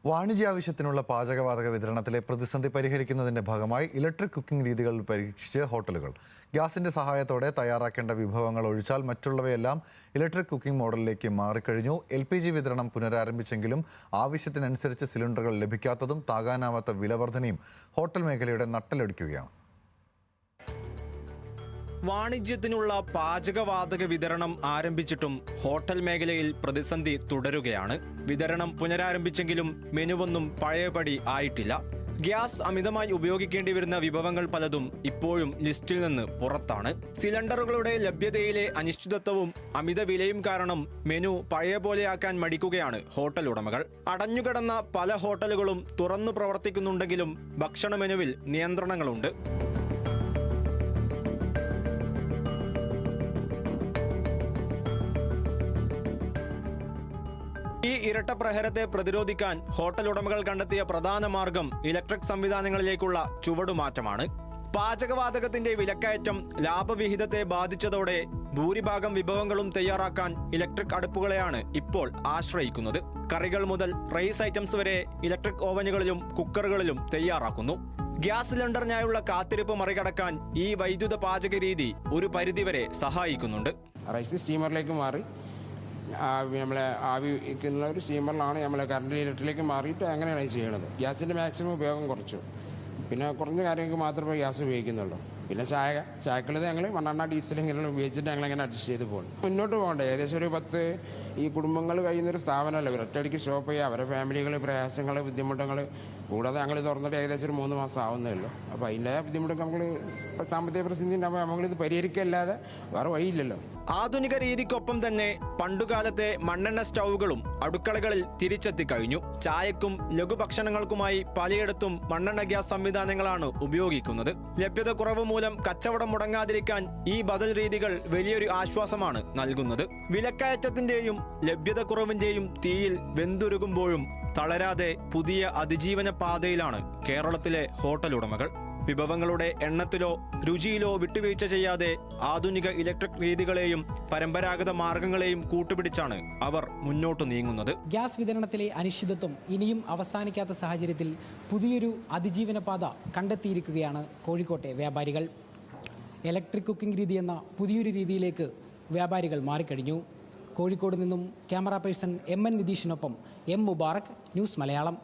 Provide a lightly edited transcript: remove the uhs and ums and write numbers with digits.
വാണിജ്യാവശ്യത്തിനുള്ള പാചകവാതക വിതരണത്തിലെ പ്രതിസന്ധി പരിഹരിക്കുന്നതിന്റെ ഭാഗമായി ഇലക്ട്രിക് കുക്കിംഗ് രീതികൾ പരീക്ഷിച്ച് ഹോട്ടലുകൾ. ഗ്യാസിന്റെ സഹായത്തോടെ തയ്യാറാക്കേണ്ട വിഭവങ്ങൾ ഒഴിച്ചാൽ മറ്റുള്ളവയെല്ലാം ഇലക്ട്രിക് കുക്കിംഗ് മോഡലിലേക്ക് മാറിക്കഴിഞ്ഞു. LPG വിതരണം പുനരാരംഭിച്ചെങ്കിലും ആവശ്യത്തിനനുസരിച്ച് സിലിണ്ടറുകൾ ലഭിക്കാത്തതും താങ്ങാനാവാത്ത വിലവർധനയും ഹോട്ടൽ മേഖലയുടെ നട്ടെല്ലൊടിക്കുകയാണ്. വാണിജ്യത്തിനുള്ള പാചകവാതക വിതരണം ആരംഭിച്ചിട്ടും ഹോട്ടൽ മേഖലയിൽ പ്രതിസന്ധി തുടരുകയാണ്. വിതരണം പുനരാരംഭിച്ചെങ്കിലും മെനുവൊന്നും പഴയപടി ആയിട്ടില്ല. ഗ്യാസ് അമിതമായി ഉപയോഗിക്കേണ്ടി വരുന്ന വിഭവങ്ങൾ പലതും ഇപ്പോഴും ലിസ്റ്റിൽ നിന്ന് പുറത്താണ്. സിലിണ്ടറുകളുടെ ലഭ്യതയിലെ അനിശ്ചിതത്വവും അമിത വിലയും കാരണം മെനു പഴയ പോലെയാക്കാൻ മടിക്കുകയാണ് ഹോട്ടൽ ഉടമകൾ. അടഞ്ഞുകിടന്ന പല ഹോട്ടലുകളും തുറന്നു പ്രവർത്തിക്കുന്നുണ്ടെങ്കിലും ഭക്ഷണ മെനുവിൽ നിയന്ത്രണങ്ങളുണ്ട്. ഈ ഇരട്ട പ്രഹരത്തെ പ്രതിരോധിക്കാൻ ഹോട്ടൽ ഉടമകൾ കണ്ടെത്തിയ പ്രധാന മാർഗം ഇലക്ട്രിക് സംവിധാനങ്ങളിലേക്കുള്ള ചുവടുമാറ്റമാണ്. പാചകവാതകത്തിന്റെ വിലക്കയറ്റം ലാഭവിഹിതത്തെ ബാധിച്ചതോടെ ഭൂരിഭാഗം വിഭവങ്ങളും തയ്യാറാക്കാൻ ഇലക്ട്രിക് അടുപ്പുകളെയാണ് ഇപ്പോൾ ആശ്രയിക്കുന്നത്. കറികൾ മുതൽ റൈസ് ഐറ്റംസ് വരെ ഇലക്ട്രിക് ഓവനുകളിലും കുക്കറുകളിലും തയ്യാറാക്കുന്നു. ഗ്യാസ് സിലിണ്ടറിനായുള്ള കാത്തിരിപ്പ് മറികടക്കാൻ ഈ വൈദ്യുത പാചക രീതി ഒരു പരിധിവരെ സഹായിക്കുന്നുണ്ട്. റൈസ് സ്റ്റീമറിലേക്ക് മാറി നമ്മളെ ആവിക്കുന്ന ഒരു സ്റ്റീമറിലാണ് നമ്മളെ കറണ്ട് ഇലക്ട്രിക്കിലേക്ക് മാറിയിട്ട് അങ്ങനെയാണ് ചെയ്യണത്. ഗ്യാസിൻ്റെ മാക്സിമം ഉപയോഗം കുറച്ചു. പിന്നെ കുറഞ്ഞ കാര്യങ്ങൾക്ക് മാത്രമേ ഗ്യാസ് ഉപയോഗിക്കുന്നുള്ളൂ. പിന്നെ ചായക്കുള്ളത് ഞങ്ങൾ മണ്ണെണ്ണ ഡീസൽ ഇങ്ങനെ ഉപയോഗിച്ചിട്ട് ഞങ്ങളങ്ങനെ അഡ്ജസ്റ്റ് ചെയ്ത് പോകണം. മുന്നോട്ട് പോകണ്ടേ. ഏകദേശം ഒരു 10 ഈ കുടുംബങ്ങൾ കഴിയുന്നൊരു സ്ഥാപനമല്ല. ഒറ്റയടിക്ക് ഷോപ്പ് ചെയ്യുക, അവരുടെ ഫാമിലികൾ പ്രയാസങ്ങൾ ബുദ്ധിമുട്ടുകൾ കൂടാതെ ഞങ്ങൾ തുറന്നിട്ട് ഏകദേശം ഒരു 3 മാസം ആവുന്നേ ഉള്ളൂ. അപ്പോൾ അതിൻ്റെ ബുദ്ധിമുട്ടൊക്കെ നമ്മൾ സാമ്പത്തിക പ്രതിസന്ധി ഉണ്ടാകുമ്പോൾ നമ്മളിത് പരിഹരിക്കല്ലാതെ വേറെ വഴിയില്ലല്ലോ. ആധുനിക രീതിക്കൊപ്പം തന്നെ പണ്ടുകാലത്തെ മണ്ണെണ്ണ സ്റ്റൗകളും അടുക്കളകളിൽ തിരിച്ചെത്തി കഴിഞ്ഞു. ചായക്കും ലഘുഭക്ഷണങ്ങൾക്കുമായി പലയിടത്തും മണ്ണെണ്ണ ഗ്യാസ് സംവിധാനങ്ങളാണ് ഉപയോഗിക്കുന്നത്. ലഭ്യത കുറവ് മൂലം കച്ചവടം മുടങ്ങാതിരിക്കാൻ ഈ ബദൽ രീതികൾ വലിയൊരു ആശ്വാസമാണ് നൽകുന്നത്. വിലക്കയറ്റത്തിന്റെയും ലഭ്യത കുറവിന്റെയും തീയിൽ വെന്തുരുകുമ്പോഴും തളരാതെ പുതിയ അതിജീവന പാതയിലാണ് കേരളത്തിലെ ഹോട്ടൽ ഉടമകൾ. വിഭവങ്ങളുടെ എണ്ണത്തിലോ രുചിയിലോ വിട്ടുവീഴ്ച ചെയ്യാതെ ആധുനിക ഇലക്ട്രിക് രീതികളെയും പരമ്പരാഗത മാർഗങ്ങളെയും കൂട്ടുപിടിച്ചാണ് അവർ മുന്നോട്ട് നീങ്ങുന്നത്. ഗ്യാസ് വിതരണത്തിലെ അനിശ്ചിതത്വം ഇനിയും അവസാനിക്കാത്ത സാഹചര്യത്തിൽ പുതിയൊരു അതിജീവന പാത കണ്ടെത്തിയിരിക്കുകയാണ് കോഴിക്കോട്ടെ വ്യാപാരികൾ. ഇലക്ട്രിക് കുക്കിംഗ് രീതി എന്ന പുതിയൊരു രീതിയിലേക്ക് വ്യാപാരികൾ മാറിക്കഴിഞ്ഞു. കോഴിക്കോട് നിന്നും camera person MN നിതീഷിനൊപ്പം M Mubarak, news Malayalam.